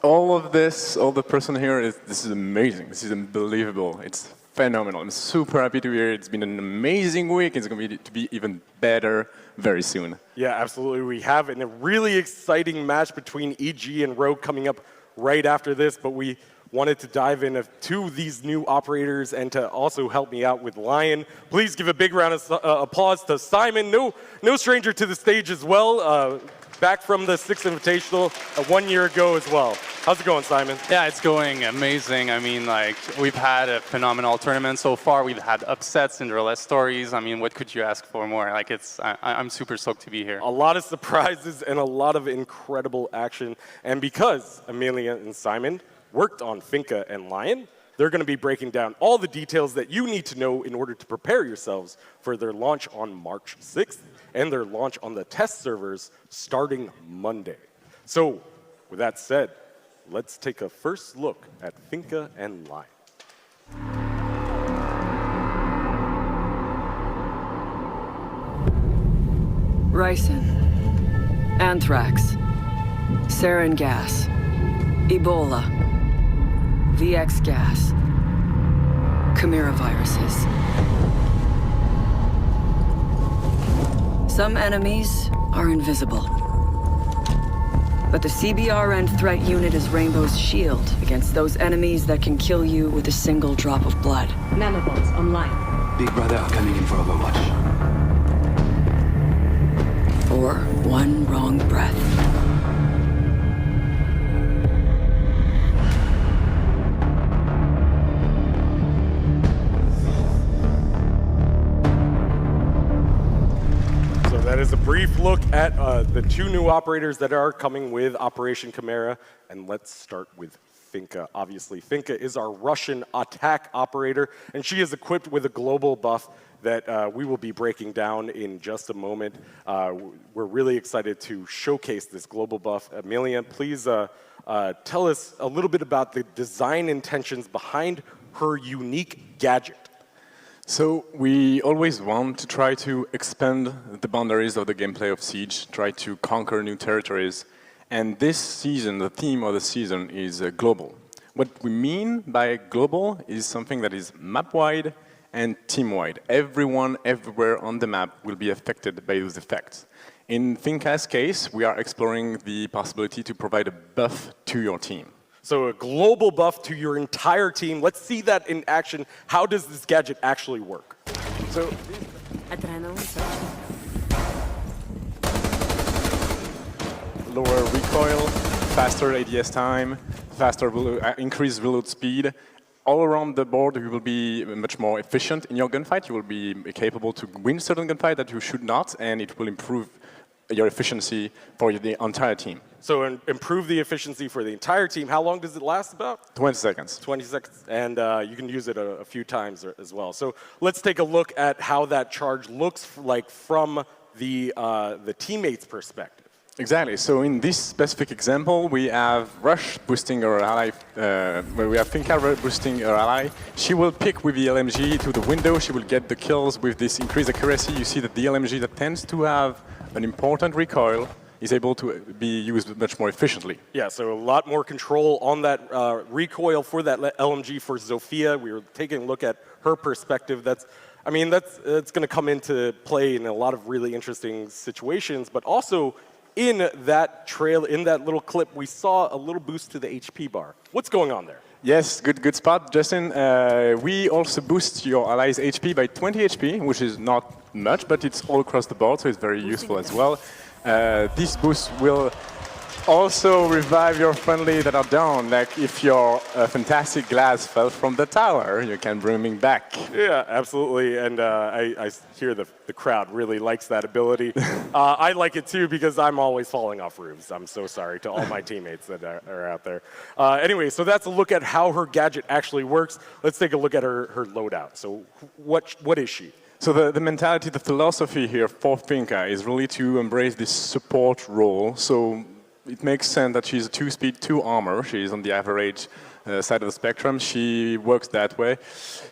all of this, all the person here, this is amazing. This is unbelievable. It's phenomenal. I'm super happy to hear it. It's been an amazing week. It's going to be even better very soon. Yeah, absolutely. We have a really exciting match between EG and Rogue coming up right after this, but we wanted to dive into these new operators and to also help me out with Lion. Please give a big round of applause to Simon. No stranger to the stage as well. Back from the 6th Invitational 1 year ago as well. How's it going, Simon? Yeah, it's going amazing. I mean, like, we've had a phenomenal tournament so far. We've had upsets, Cinderella stories. I mean, what could you ask for more? Like, I'm super stoked to be here. A lot of surprises and a lot of incredible action. And because Amelia and Simon worked on Finca and Lion, they're going to be breaking down all the details that you need to know in order to prepare yourselves for their launch on March 6th and their launch on the test servers starting Monday. So, with that said, let's take a first look at Finca and Lion. Ricin, anthrax, sarin gas, Ebola, VX gas, Chimera viruses. Some enemies are invisible. But the CBRN threat unit is Rainbow's shield against those enemies that can kill you with a single drop of blood. Nanobots online. Big Brother are coming in for Overwatch. Or one wrong breath. That is a brief look at the two new operators that are coming with Operation Chimera. And let's start with Finca. Obviously, Finca is our Russian attack operator, and she is equipped with a global buff that we will be breaking down in just a moment. We're really excited to showcase this global buff. Amelia, please tell us a little bit about the design intentions behind her unique gadget. So we always want to try to expand the boundaries of the gameplay of Siege, try to conquer new territories. And this season, the theme of the season is global. What we mean by global is something that is map-wide and team-wide. Everyone, everywhere on the map will be affected by those effects. In Finca's case, we are exploring the possibility to provide a buff to your team. So a global buff to your entire team. Let's see that in action. How does this gadget actually work? So, lower recoil, faster ADS time, faster increased reload speed. All around the board, you will be much more efficient in your gunfight. You will be capable to win certain gunfight that you should not, and it will improve your efficiency for the entire team. So improve the efficiency for the entire team. How long does it last about? 20 seconds. 20 seconds. And you can use it a few times as well. So let's take a look at how that charge looks like from the teammate's perspective. Exactly. So in this specific example, we have Rush boosting her ally, where we have Finca boosting her ally. She will pick with the LMG to the window. She will get the kills with this increased accuracy. You see that the LMG that tends to have an important recoil is able to be used much more efficiently. Yeah, so a lot more control on that recoil for that LMG for Zofia. We were taking a look at her perspective. That's going to come into play in a lot of really interesting situations, but also in that little clip, we saw a little boost to the HP bar. What's going on there? Yes, good spot, Justin. We also boost your allies' HP by 20 HP, which is not much, but it's all across the board, so it's very useful as well. This boost will also revive your friendly that are down. Like if your fantastic glass fell from the tower, you can bring him back. Yeah, absolutely. And I hear the crowd really likes that ability. I like it too because I'm always falling off roofs. I'm so sorry to all my teammates that are out there. Anyway, so that's a look at how her gadget actually works. Let's take a look at her loadout. So what is she? So the mentality, the philosophy here for Finca is really to embrace this support role. So it makes sense that she's a 2-speed, 2 armor. She's on the average side of the spectrum. She works that way.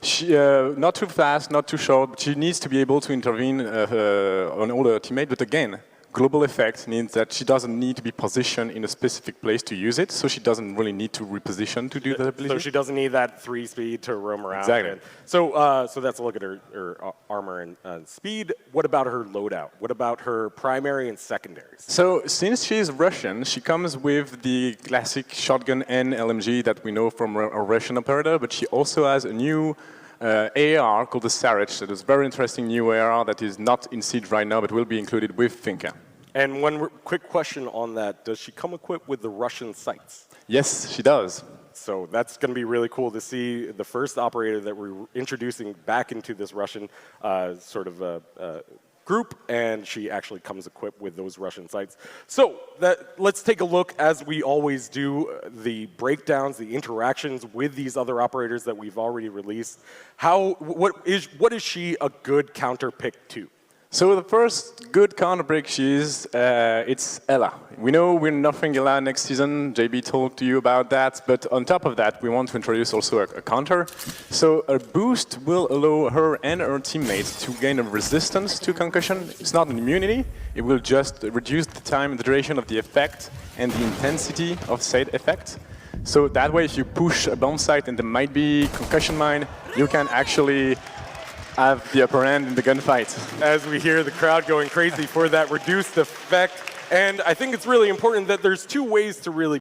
She, not too fast, not too short, but she needs to be able to intervene on all her teammates, but again, global effect means that she doesn't need to be positioned in a specific place to use it, so she doesn't really need to reposition to do that ability. So she doesn't need that 3 speed to roam around. Exactly. So that's a look at her armor and speed. What about her loadout? What about her primary and secondaries? So since she's Russian, she comes with the classic shotgun and LMG that we know from a Russian operator, but she also has a new AR called the Sarich. That is a very interesting new AR that is not in Siege right now, but will be included with Finka. And one quick question on that. Does she come equipped with the Russian sights? Yes, she does. So that's going to be really cool to see the first operator that we're introducing back into this Russian group, and she actually comes equipped with those Russian sights. So let's take a look, as we always do, the breakdowns, the interactions with these other operators that we've already released. What is she a good counter pick to? So the first good counter pick it's Ella. We know we're nerfing Ella next season. JB talked to you about that, but on top of that, we want to introduce also a counter. So a boost will allow her and her teammates to gain a resistance to concussion. It's not an immunity. It will just reduce the time and the duration of the effect and the intensity of said effect. So that way, if you push a bomb site and there might be concussion mine, you can actually have the upper hand in the gunfight. As we hear the crowd going crazy for that reduced effect. And I think it's really important that there's two ways to really